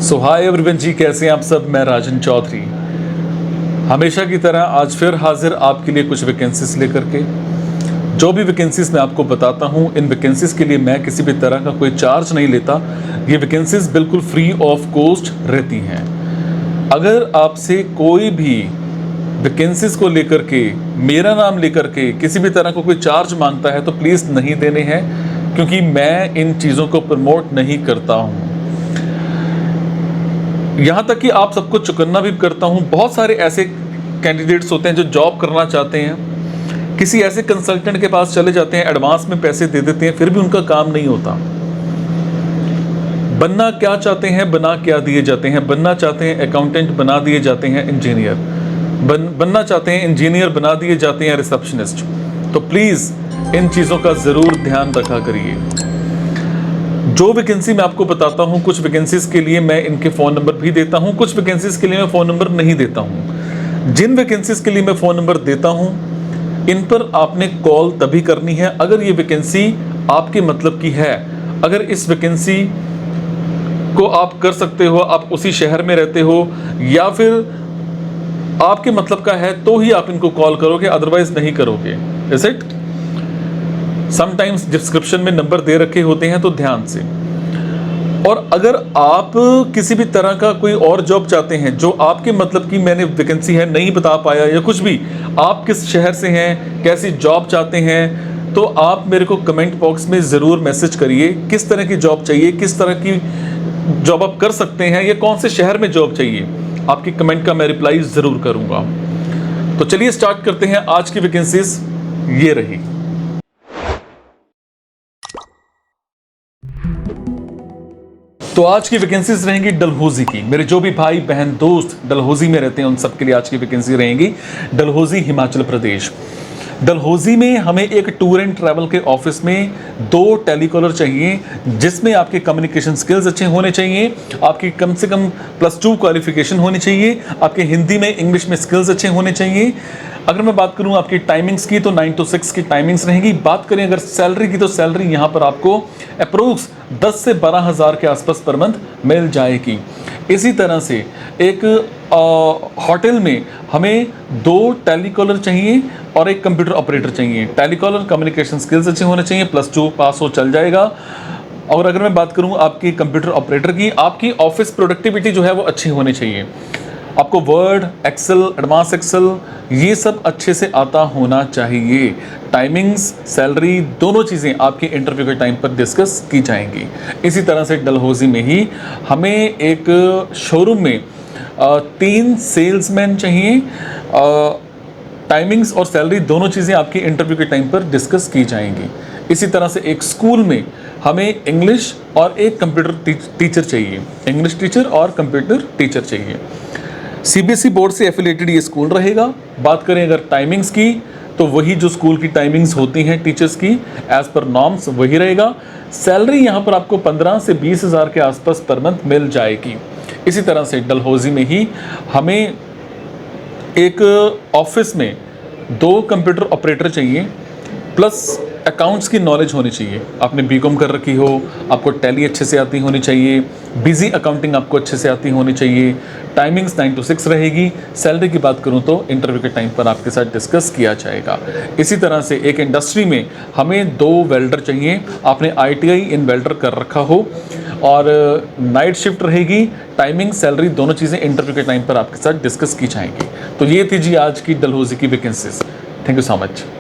सो hi everyone जी, कैसे हैं आप सब। मैं राजन चौधरी हमेशा की तरह आज फिर हाजिर आपके लिए कुछ वैकेंसीज लेकर के। जो भी वैकेंसीज मैं आपको बताता हूं, इन वैकेंसीज के लिए मैं किसी भी तरह का कोई चार्ज नहीं लेता। ये वैकेंसीज बिल्कुल फ्री ऑफ कॉस्ट रहती हैं। अगर आपसे कोई भी वैकेंसीज को लेकर के, मेरा नाम लेकर के किसी भी तरह का कोई चार्ज मांगता है तो प्लीज़ नहीं देने हैं, क्योंकि मैं इन चीज़ों को प्रमोट नहीं करता हूँ। यहाँ तक कि आप सबको चुकन्ना भी करता हूँ। बहुत सारे ऐसे कैंडिडेट्स होते हैं जो जॉब करना चाहते हैं, किसी ऐसे कंसल्टेंट के पास चले जाते हैं, एडवांस में पैसे दे देते हैं, फिर भी उनका काम नहीं होता। बनना क्या चाहते हैं, बना क्या दिए जाते हैं। बनना चाहते हैं अकाउंटेंट, बना दिए जाते हैं इंजीनियर। बनना चाहते हैं इंजीनियर, बना दिए जाते हैं रिसेप्शनिस्ट। तो प्लीज़ इन चीज़ों का ज़रूर ध्यान रखा करिए। जो वैकेंसी मैं आपको बताता हूं, कुछ वैकेंसीज के लिए मैं इनके फ़ोन नंबर भी देता हूं, कुछ वैकेंसीज के लिए मैं फ़ोन नंबर नहीं देता हूं। जिन वैकेंसीज के लिए मैं फ़ोन नंबर देता हूं, इन पर आपने कॉल तभी करनी है अगर ये वैकेंसी आपके मतलब की है। अगर इस वैकेंसी को आप कर सकते हो, आप उसी शहर में रहते हो या फिर आपके मतलब का है, तो ही आप इनको कॉल करोगे, अदरवाइज नहीं करोगे। Is it? समटाइम्स डिस्क्रिप्शन में नंबर दे रखे होते हैं, तो ध्यान से। और अगर आप किसी भी तरह का कोई और जॉब चाहते हैं जो आपके मतलब की मैंने वैकेंसी है नहीं बता पाया, या कुछ भी, आप किस शहर से हैं, कैसी जॉब चाहते हैं, तो आप मेरे को कमेंट बॉक्स में ज़रूर मैसेज करिए। किस तरह की जॉब चाहिए, किस तरह की जॉब आप कर सकते हैं, या कौन से शहर में जॉब चाहिए, आपकी कमेंट का मैं रिप्लाई ज़रूर करूँगा। तो चलिए स्टार्ट करते हैं। आज की वैकेंसीज ये रही। तो आज की वैकेंसीज रहेंगी डलहौजी की। मेरे जो भी भाई बहन दोस्त डलहौजी में रहते हैं, उन सब के लिए आज की वैकेंसी रहेंगी डलहौजी, हिमाचल प्रदेश। डलहौजी में हमें एक टूर एंड ट्रैवल के ऑफिस में 2 टेलीकॉलर चाहिए, जिसमें आपके कम्युनिकेशन स्किल्स अच्छे होने चाहिए, आपकी कम से कम +2 क्वालिफिकेशन होनी चाहिए, आपके हिंदी में इंग्लिश में स्किल्स अच्छे होने चाहिए। अगर मैं बात करूं आपकी टाइमिंग्स की, तो 9 to 6 की टाइमिंग्स रहेंगी। बात करें अगर सैलरी की, तो सैलरी यहां पर आपको अप्रोक्स 10 से 12 हज़ार के आसपास पर मंथ मिल जाएगी। इसी तरह से एक होटल में हमें 2 टेलीकॉलर चाहिए और एक कंप्यूटर ऑपरेटर चाहिए। टेलीकॉलर कम्युनिकेशन स्किल्स अच्छे होने चाहिए, +2 पास हो चल जाएगा। और अगर मैं बात करूं आपकी कंप्यूटर ऑपरेटर की, आपकी ऑफिस प्रोडक्टिविटी जो है वो अच्छी होनी चाहिए। आपको वर्ड, एक्सेल, एडवांस एक्सेल, ये सब अच्छे से आता होना चाहिए। टाइमिंग्स, सैलरी, दोनों चीज़ें आपके इंटरव्यू के टाइम पर डिस्कस की जाएंगी। इसी तरह से डलहौजी में ही हमें एक शोरूम में 3 सेल्समैन चाहिए। टाइमिंग्स और सैलरी दोनों चीज़ें आपकी इंटरव्यू के टाइम पर डिस्कस की जाएंगी। इसी तरह से एक स्कूल में हमें इंग्लिश और एक कंप्यूटर टीचर चाहिए। इंग्लिश टीचर और कंप्यूटर टीचर चाहिए। सीबीएसई बोर्ड से एफिलेटेड ये स्कूल रहेगा। बात करें अगर टाइमिंग्स की, तो वही जो स्कूल की टाइमिंग्स होती हैं टीचर्स की, एज पर नॉर्म्स वही रहेगा। सैलरी यहाँ पर आपको 15 से 20 हज़ार के आसपास पर मंथ मिल जाएगी। इसी तरह से डलहौजी में ही हमें एक ऑफिस में 2 कंप्यूटर ऑपरेटर चाहिए, प्लस अकाउंट्स की नॉलेज होनी चाहिए। आपने बीकॉम कर रखी हो, आपको टैली अच्छे से आती होनी चाहिए, बिजी अकाउंटिंग आपको अच्छे से आती होनी चाहिए। टाइमिंग्स 9 to 6 रहेगी। सैलरी की बात करूं तो इंटरव्यू के टाइम पर आपके साथ डिस्कस किया जाएगा। इसी तरह से एक इंडस्ट्री में हमें 2 वेल्डर चाहिए। आपने ITI इन वेल्डर कर रखा हो, और नाइट शिफ्ट रहेगी। टाइमिंग, सैलरी दोनों चीज़ें इंटरव्यू के टाइम पर आपके साथ डिस्कस की जाएंगी। तो ये थी जी आज की डलहौजी की vacancies. Thank you so much.